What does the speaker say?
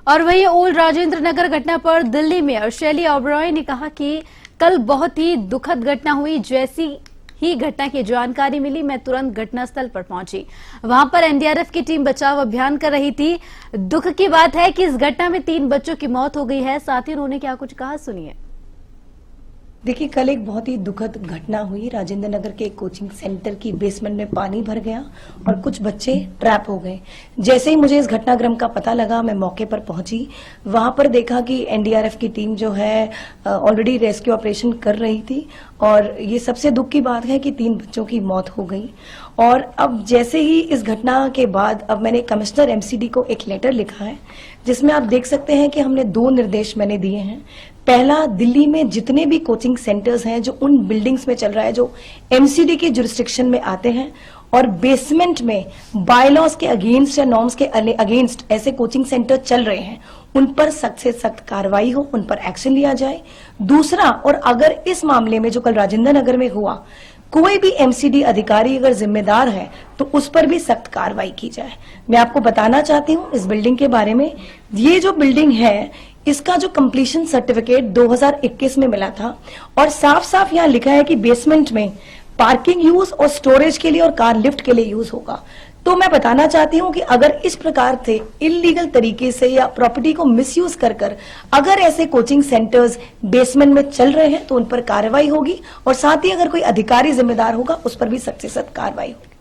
और वहीं ओल्ड राजेंद्र नगर घटना पर दिल्ली मेयर शैली ओबरॉय ने कहा कि कल बहुत ही दुखद घटना हुई। जैसी ही घटना की जानकारी मिली, मैं तुरंत घटनास्थल पर पहुंची। वहां पर एनडीआरएफ की टीम बचाव अभियान कर रही थी। दुख की बात है कि इस घटना में 3 बच्चों की मौत हो गई है। साथ ही उन्होंने क्या कुछ कहा, सुनिए। देखिए, कल एक बहुत ही दुखद घटना हुई। राजेंद्र नगर के एक कोचिंग सेंटर की बेसमेंट में पानी भर गया और कुछ बच्चे ट्रैप हो गए। जैसे ही मुझे इस घटनाक्रम का पता लगा, मैं मौके पर पहुंची। वहां पर देखा कि एनडीआरएफ की टीम जो है ऑलरेडी रेस्क्यू ऑपरेशन कर रही थी और ये सबसे दुख की बात है कि 3 बच्चों की मौत हो गई। और अब जैसे ही इस घटना के बाद अब मैंने कमिश्नर एमसीडी को एक लेटर लिखा है, जिसमें आप देख सकते हैं कि हमने 2 निर्देश मैंने दिए हैं। पहला, दिल्ली में जितने भी कोचिंग सेंटर्स हैं जो उन बिल्डिंग्स में चल रहा है जो एमसीडी के जुरिस्डिक्शन में आते हैं और बेसमेंट में बायलॉज के अगेंस्ट या नॉर्म्स के अगेंस्ट ऐसे कोचिंग सेंटर चल रहे हैं, उन पर सख्त से सख्त कार्रवाई हो, उन पर एक्शन लिया जाए। दूसरा, और अगर इस मामले में जो कल राजेंद्र नगर में हुआ कोई भी एमसीडी अधिकारी अगर जिम्मेदार है तो उस पर भी सख्त कार्रवाई की जाए। मैं आपको बताना चाहती हूँ इस बिल्डिंग के बारे में। ये जो बिल्डिंग है, इसका जो कंप्लीशन सर्टिफिकेट 2021 में मिला था और साफ साफ यहाँ लिखा है कि बेसमेंट में पार्किंग यूज और स्टोरेज के लिए और कार लिफ्ट के लिए यूज होगा। तो मैं बताना चाहती हूँ कि अगर इस प्रकार से इलीगल तरीके से या प्रॉपर्टी को मिसयूज कर अगर ऐसे कोचिंग सेंटर्स बेसमेंट में चल रहे हैं तो उन पर कार्रवाई होगी और साथ ही अगर कोई अधिकारी जिम्मेदार होगा उस पर भी सख्त से सख्त कार्रवाई होगी।